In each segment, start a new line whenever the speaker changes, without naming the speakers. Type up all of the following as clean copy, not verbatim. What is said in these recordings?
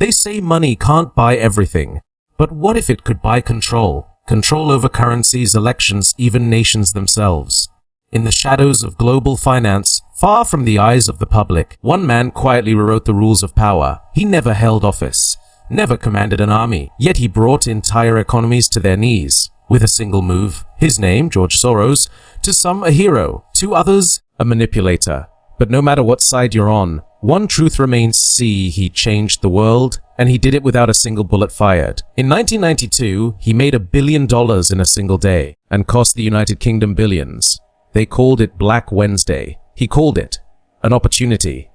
They say money can't buy everything. But what if it could buy control? Control over currencies, elections, even nations themselves. In the shadows of global finance, far from the eyes of the public, one man quietly rewrote the rules of power. He never held office, never commanded an army, yet he brought entire economies to their knees. With a single move, his name, George Soros, to some a hero, to others a manipulator. But no matter what side you're on, one truth remains: he changed the world, and he did it without a single bullet fired. In 1992, he made $1 billion in a single day, and cost the United Kingdom billions. They called it Black Wednesday. He called it an opportunity.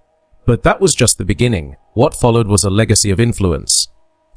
But that was just the beginning. What followed was a legacy of influence.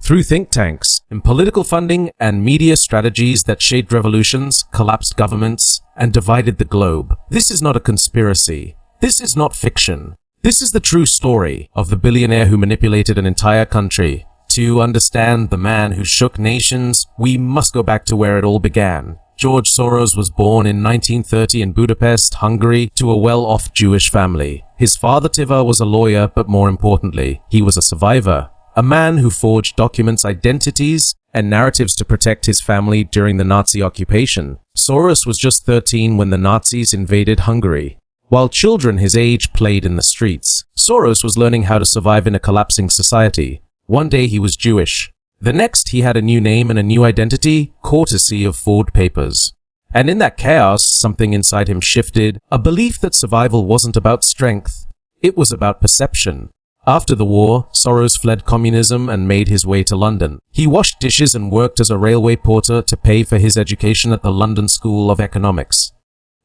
Through think tanks, in political funding, and media strategies that shaped revolutions, collapsed governments, and divided the globe. This is not a conspiracy. This is not fiction. This is the true story of the billionaire who manipulated an entire country. To understand the man who shook nations, we must go back to where it all began. George Soros was born in 1930 in Budapest, Hungary, to a well-off Jewish family. His father Tiva was a lawyer, but more importantly, he was a survivor. A man who forged documents, identities, and narratives to protect his family during the Nazi occupation. Soros was just 13 when the Nazis invaded Hungary. While children his age played in the streets, Soros was learning how to survive in a collapsing society. One day he was Jewish. The next he had a new name and a new identity, courtesy of Ford papers. And in that chaos, something inside him shifted, a belief that survival wasn't about strength. It was about perception. After the war, Soros fled communism and made his way to London. He washed dishes and worked as a railway porter to pay for his education at the London School of Economics.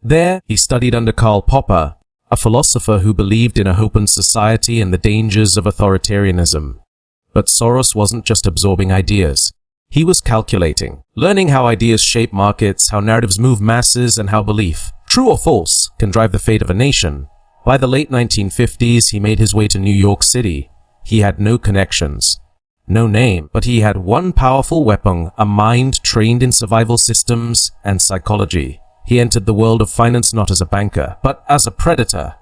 There, he studied under Karl Popper, a philosopher who believed in a open society and the dangers of authoritarianism. But Soros wasn't just absorbing ideas. He was calculating, learning how ideas shape markets, how narratives move masses, and how belief, true or false, can drive the fate of a nation. By the late 1950s, he made his way to New York City. He had no connections, no name, but he had one powerful weapon, a mind trained in survival systems and psychology. He entered the world of finance not as a banker, but as a predator.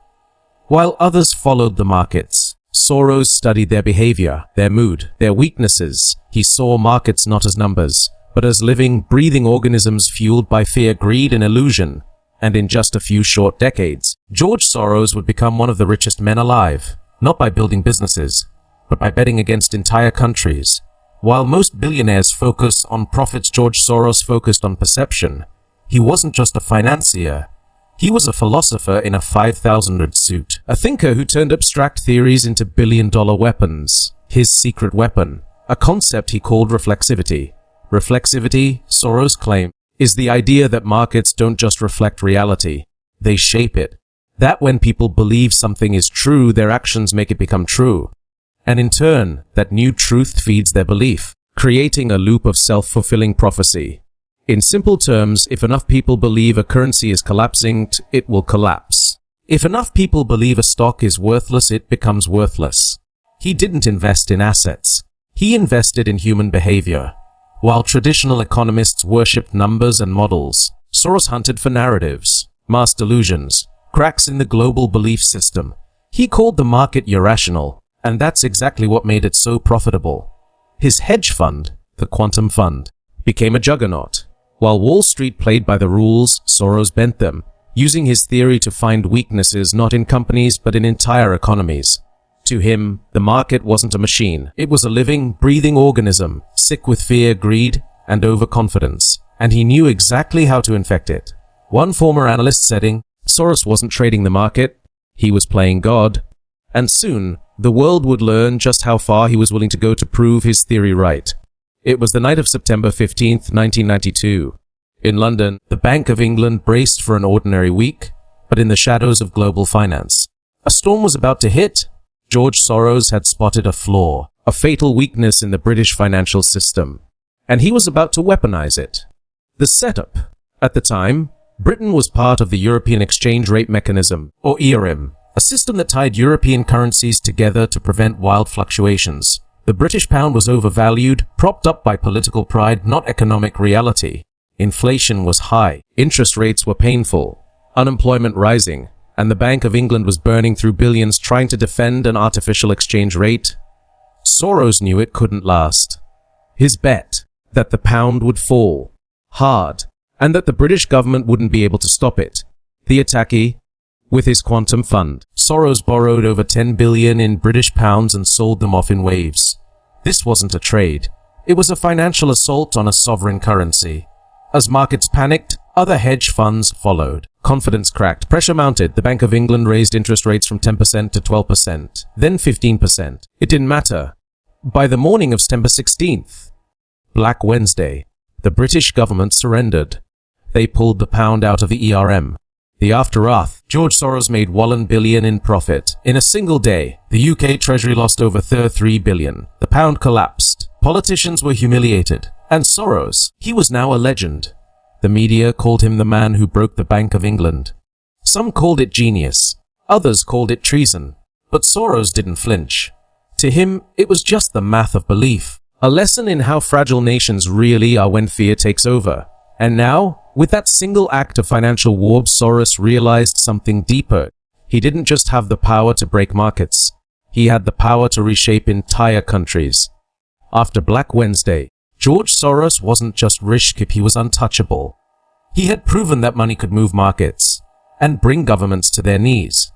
While others followed the markets, Soros studied their behavior, their mood, their weaknesses. He saw markets not as numbers, but as living, breathing organisms fueled by fear, greed, and illusion. And in just a few short decades, George Soros would become one of the richest men alive, not by building businesses, but by betting against entire countries. While most billionaires focus on profits, George Soros focused on perception. He wasn't just a financier. He was a philosopher in a 5,000-word suit, a thinker who turned abstract theories into billion-dollar weapons. His secret weapon, a concept he called reflexivity. Reflexivity, Soros claimed, is the idea that markets don't just reflect reality, they shape it. That when people believe something is true, their actions make it become true. And in turn, that new truth feeds their belief, creating a loop of self-fulfilling prophecy. In simple terms, if enough people believe a currency is collapsing, it will collapse. If enough people believe a stock is worthless, it becomes worthless. He didn't invest in assets. He invested in human behavior. While traditional economists worshipped numbers and models, Soros hunted for narratives, mass delusions, cracks in the global belief system. He called the market irrational, and that's exactly what made it so profitable. His hedge fund, the Quantum Fund, became a juggernaut. While Wall Street played by the rules, Soros bent them, using his theory to find weaknesses not in companies but in entire economies. To him, the market wasn't a machine. It was a living, breathing organism, sick with fear, greed, and overconfidence. And he knew exactly how to infect it. One former analyst said, Soros wasn't trading the market, he was playing God. And soon, the world would learn just how far he was willing to go to prove his theory right. It was the night of September 15, 1992. In London, the Bank of England braced for an ordinary week, but in the shadows of global finance. A storm was about to hit. George Soros had spotted a flaw, a fatal weakness in the British financial system, and he was about to weaponize it. The setup. At the time, Britain was part of the European Exchange Rate Mechanism, or ERM, a system that tied European currencies together to prevent wild fluctuations. The British pound was overvalued, propped up by political pride, not economic reality. Inflation was high, interest rates were painful, unemployment rising, and the Bank of England was burning through billions trying to defend an artificial exchange rate. Soros knew it couldn't last. His bet that the pound would fall hard and that the British government wouldn't be able to stop it. The attackee, with his quantum fund, Soros borrowed over 10 billion in British pounds and sold them off in waves. This wasn't a trade. It was a financial assault on a sovereign currency. As markets panicked, other hedge funds followed. Confidence cracked. Pressure mounted. The Bank of England raised interest rates from 10% to 12%, then 15%. It didn't matter. By the morning of September 16th, Black Wednesday, the British government surrendered. They pulled the pound out of the ERM. The aftermath: George Soros made $1 billion in profit. In a single day, the UK Treasury lost over 3 billion. The pound collapsed. Politicians were humiliated. And Soros, he was now a legend. The media called him the man who broke the Bank of England. Some called it genius. Others called it treason. But Soros didn't flinch. To him, it was just the math of belief. A lesson in how fragile nations really are when fear takes over. And now, with that single act of financial warp, Soros realized something deeper. He didn't just have the power to break markets. He had the power to reshape entire countries. After Black Wednesday, George Soros wasn't just reshape, he was untouchable. He had proven that money could move markets and bring governments to their knees.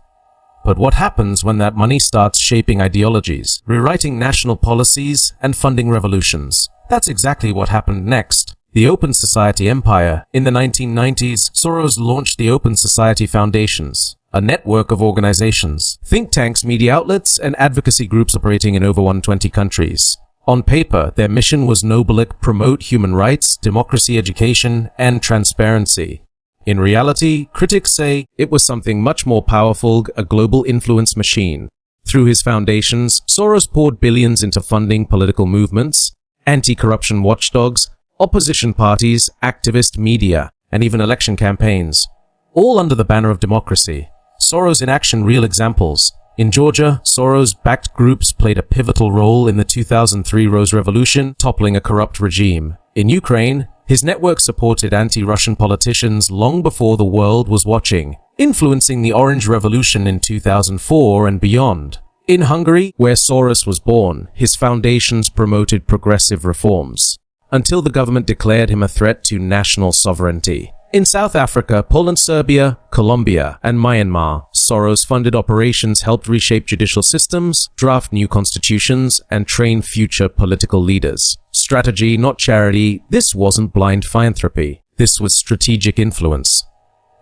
But what happens when that money starts shaping ideologies, rewriting national policies, and funding revolutions? That's exactly what happened next. The Open Society Empire. In the 1990s, Soros launched the Open Society Foundations, a network of organizations, think tanks, media outlets, and advocacy groups operating in over 120 countries. On paper, their mission was noble: promote human rights, democracy, education, and transparency. In reality, critics say it was something much more powerful, a global influence machine. Through his foundations, Soros poured billions into funding political movements, anti-corruption watchdogs, opposition parties, activist media, and even election campaigns, all under the banner of democracy. Soros in action: real examples. In Georgia, Soros-backed groups played a pivotal role in the 2003 Rose Revolution, toppling a corrupt regime. In Ukraine, his network supported anti-Russian politicians long before the world was watching, influencing the Orange Revolution in 2004 and beyond. In Hungary, where Soros was born, his foundations promoted progressive reforms, until the government declared him a threat to national sovereignty. In South Africa, Poland, Serbia, Colombia, and Myanmar, Soros-funded operations helped reshape judicial systems, draft new constitutions, and train future political leaders. Strategy, not charity. This wasn't blind philanthropy. This was strategic influence.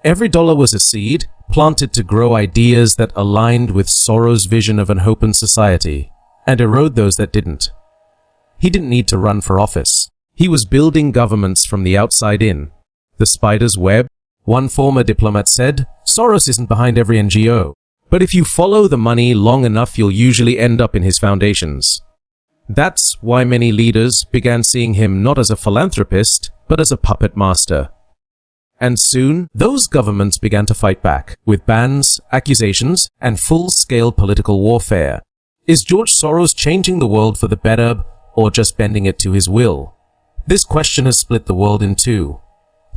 Every dollar was a seed, planted to grow ideas that aligned with Soros' vision of an open society, and erode those that didn't. He didn't need to run for office. He was building governments from the outside in. The spider's web. One former diplomat said, Soros isn't behind every NGO, but if you follow the money long enough, you'll usually end up in his foundations. That's why many leaders began seeing him not as a philanthropist, but as a puppet master. And soon, those governments began to fight back, with bans, accusations, and full-scale political warfare. Is George Soros changing the world for the better, or just bending it to his will? This question has split the world in two.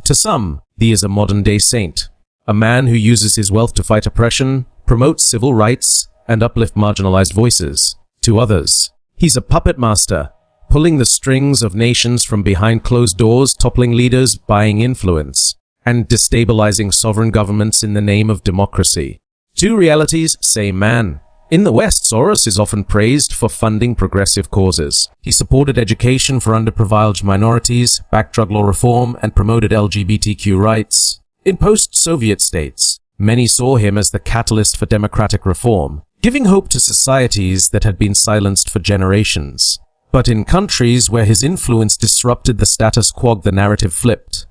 To some, he is a modern-day saint, a man who uses his wealth to fight oppression, promote civil rights, and uplift marginalized voices. To others, he's a puppet master, pulling the strings of nations from behind closed doors, toppling leaders, buying influence, and destabilizing sovereign governments in the name of democracy. Two realities, same man. In the West, Soros is often praised for funding progressive causes. He supported education for underprivileged minorities, backed drug law reform, and promoted LGBTQ rights. In post-Soviet states, many saw him as the catalyst for democratic reform, giving hope to societies that had been silenced for generations. But in countries where his influence disrupted the status quo, the narrative flipped.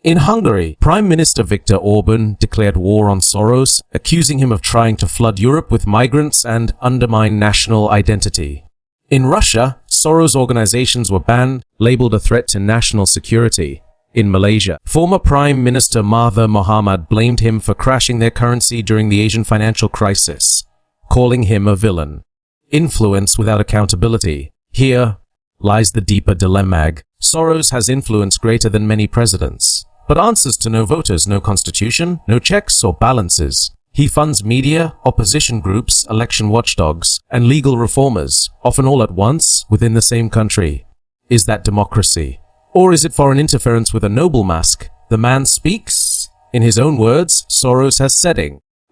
In Hungary, Prime Minister Viktor Orban declared war on Soros, accusing him of trying to flood Europe with migrants and undermine national identity. In Russia, Soros organizations were banned, labeled a threat to national security. In Malaysia, former Prime Minister Mahathir Mohamad blamed him for crashing their currency during the Asian financial crisis, calling him a villain. Influence without accountability. Here lies the deeper dilemma. Soros has influence greater than many presidents, but answers to no voters, no constitution, no checks or balances. He He funds media, opposition groups, election watchdogs, and legal reformers, often all at once, within the same country. Is that democracy? Or is it foreign interference with a noble mask? The man speaks. In his own words, Soros has said,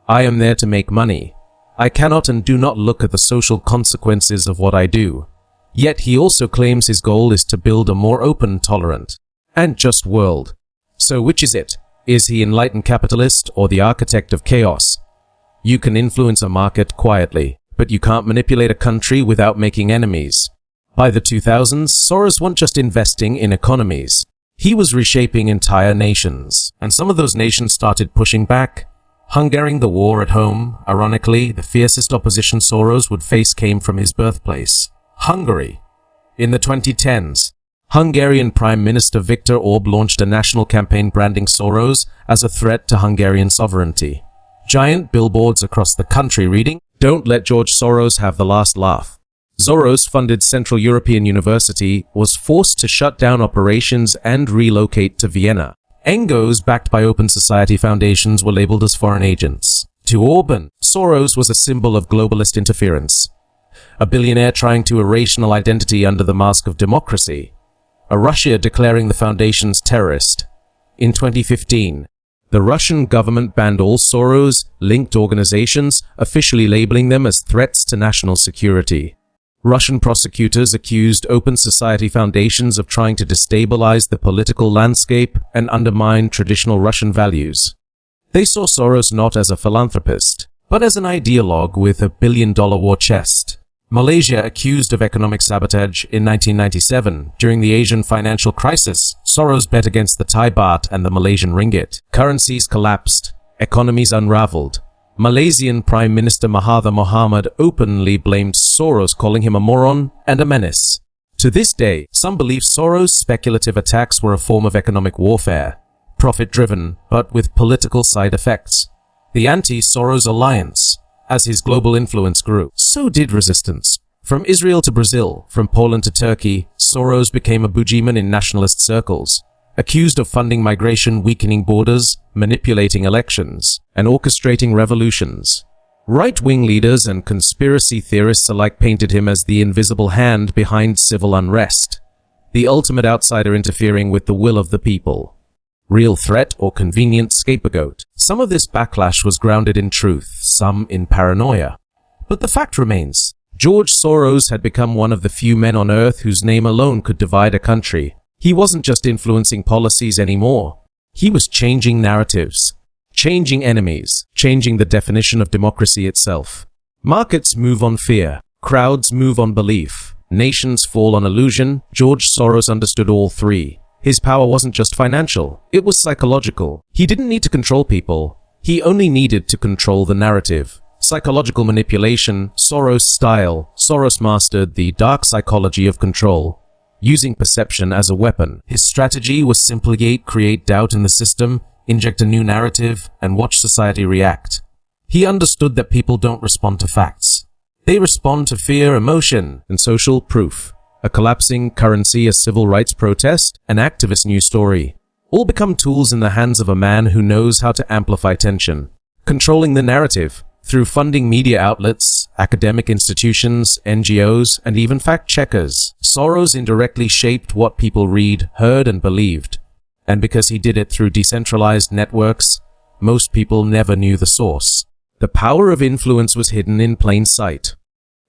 "I am there to make money. I cannot and do not look at the social consequences of what I do." Yet he also claims his goal is to build a more open, tolerant, and just world. So which is it? Is he enlightened capitalist or the architect of chaos? You can influence a market quietly, but you can't manipulate a country without making enemies. By the 2000s, Soros wasn't just investing in economies. He was reshaping entire nations, and some of those nations started pushing back. Hungering the war at home, ironically, the fiercest opposition Soros would face came from his birthplace, Hungary. In the 2010s, Hungarian Prime Minister Viktor Orban launched a national campaign branding Soros as a threat to Hungarian sovereignty. Giant billboards across the country reading, "Don't let George Soros have the last laugh." Soros-funded Central European University was forced to shut down operations and relocate to Vienna. NGOs backed by open society foundations were labeled as foreign agents. To Orban, Soros was a symbol of globalist interference, a billionaire trying to erase national identity under the mask of democracy, a Russia declaring the foundations terrorist. In 2015, the Russian government banned all Soros-linked organizations, officially labeling them as threats to national security. Russian prosecutors accused open society foundations of trying to destabilize the political landscape and undermine traditional Russian values. They saw Soros not as a philanthropist, but as an ideologue with a billion-dollar war chest. Malaysia accused of economic sabotage in 1997. During the Asian financial crisis, Soros bet against the Thai baht and the Malaysian ringgit. Currencies collapsed, economies unraveled. Malaysian Prime Minister Mahathir Mohamad openly blamed Soros, calling him a moron and a menace. To this day, some believe Soros' speculative attacks were a form of economic warfare, profit-driven, but with political side effects. The anti-Soros alliance. As his global influence grew, so did resistance. From Israel to Brazil, from Poland to Turkey, Soros became a boogeyman in nationalist circles, accused of funding migration, weakening borders, manipulating elections, and orchestrating revolutions. Right-wing leaders and conspiracy theorists alike painted him as the invisible hand behind civil unrest, the ultimate outsider interfering with the will of the people. Real threat or convenient scapegoat. Some of this backlash was grounded in truth, some in paranoia. But the fact remains, George Soros had become one of the few men on earth whose name alone could divide a country. He wasn't just influencing policies anymore. He was changing narratives, changing enemies, changing the definition of democracy itself. Markets move on fear. Crowds move on belief. Nations fall on illusion. George Soros understood all three. His power wasn't just financial, it was psychological. He didn't need to control people, he only needed to control the narrative. Psychological manipulation, Soros style. Soros mastered the dark psychology of control, using perception as a weapon. His strategy was simply create doubt in the system, inject a new narrative, and watch society react. He understood that people don't respond to facts. They respond to fear, emotion, and social proof. A collapsing currency, a civil rights protest, an activist news story. All become tools in the hands of a man who knows how to amplify tension. Controlling the narrative through funding media outlets, academic institutions, NGOs, and even fact-checkers. Soros indirectly shaped what people read, heard, and believed. And because he did it through decentralized networks, most people never knew the source. The power of influence was hidden in plain sight.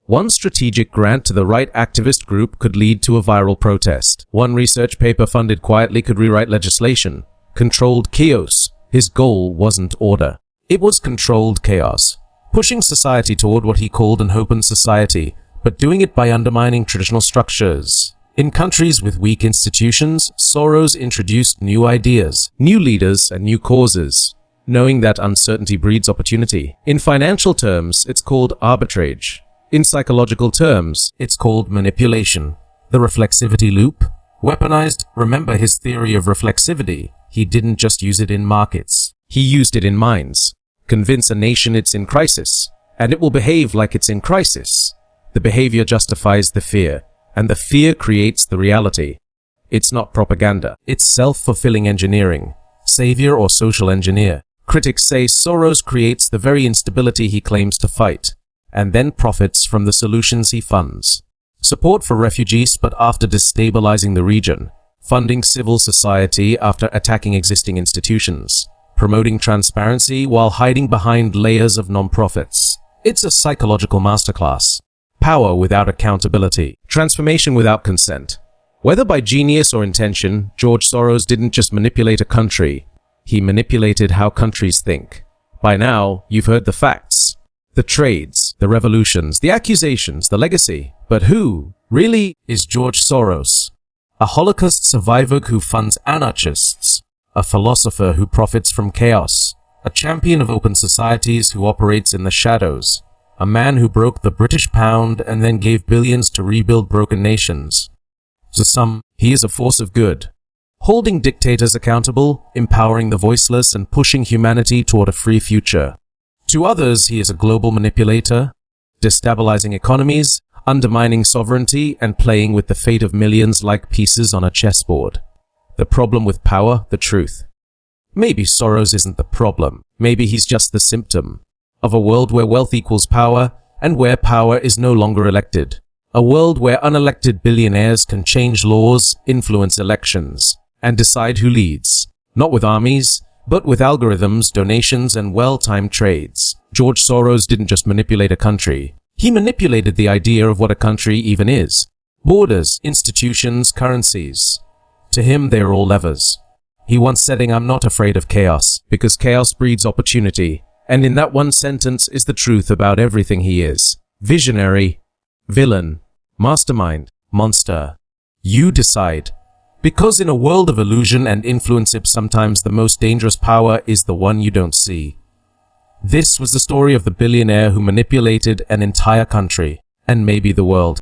One strategic grant to the right activist group could lead to a viral protest. One research paper funded quietly could rewrite legislation. Controlled chaos. His goal wasn't order. It was controlled chaos. Pushing society toward what he called an open society, but doing it by undermining traditional structures. In countries with weak institutions, Soros introduced new ideas, new leaders, and new causes, knowing that uncertainty breeds opportunity. In financial terms, it's called arbitrage. In psychological terms, it's called manipulation. The reflexivity loop. Weaponized. Remember his theory of reflexivity. He didn't just use it in markets. He used it in minds. Convince a nation it's in crisis, and it will behave like it's in crisis. The behavior justifies the fear, and the fear creates the reality. It's not propaganda. It's self-fulfilling engineering. Savior or social engineer. Critics say Soros creates the very instability he claims to fight, and then profits from the solutions he funds. Support for refugees but after destabilizing the region, funding civil society after attacking existing institutions, promoting transparency while hiding behind layers of non-profits. It's a psychological masterclass. Power without accountability. Transformation without consent. Whether by genius or intention, George Soros didn't just manipulate a country. He manipulated how countries think. By now, you've heard the facts. The trades, the revolutions, the accusations, the legacy. But who, really, is George Soros? A Holocaust survivor who funds anarchists. A philosopher who profits from chaos. A champion of open societies who operates in the shadows. A man who broke the British pound and then gave billions to rebuild broken nations. To some, he is a force of good, holding dictators accountable, empowering the voiceless, and pushing humanity toward a free future. To others, he is a global manipulator, destabilizing economies, undermining sovereignty, and playing with the fate of millions like pieces on a chessboard. The problem with power, the truth. Maybe Soros isn't the problem. Maybe he's just the symptom of a world where wealth equals power and where power is no longer elected. A world where unelected billionaires can change laws, influence elections, and decide who leads. Not with armies, but with algorithms, donations, and well-timed trades. George Soros didn't just manipulate a country. He manipulated the idea of what a country even is. Borders, institutions, currencies. To him, they are all levers. He once said, "I'm not afraid of chaos, because chaos breeds opportunity." And in that one sentence is the truth about everything he is. Visionary, villain, mastermind, monster. You decide. Because in a world of illusion and influence, sometimes the most dangerous power is the one you don't see. This was the story of the billionaire who manipulated an entire country, and maybe the world.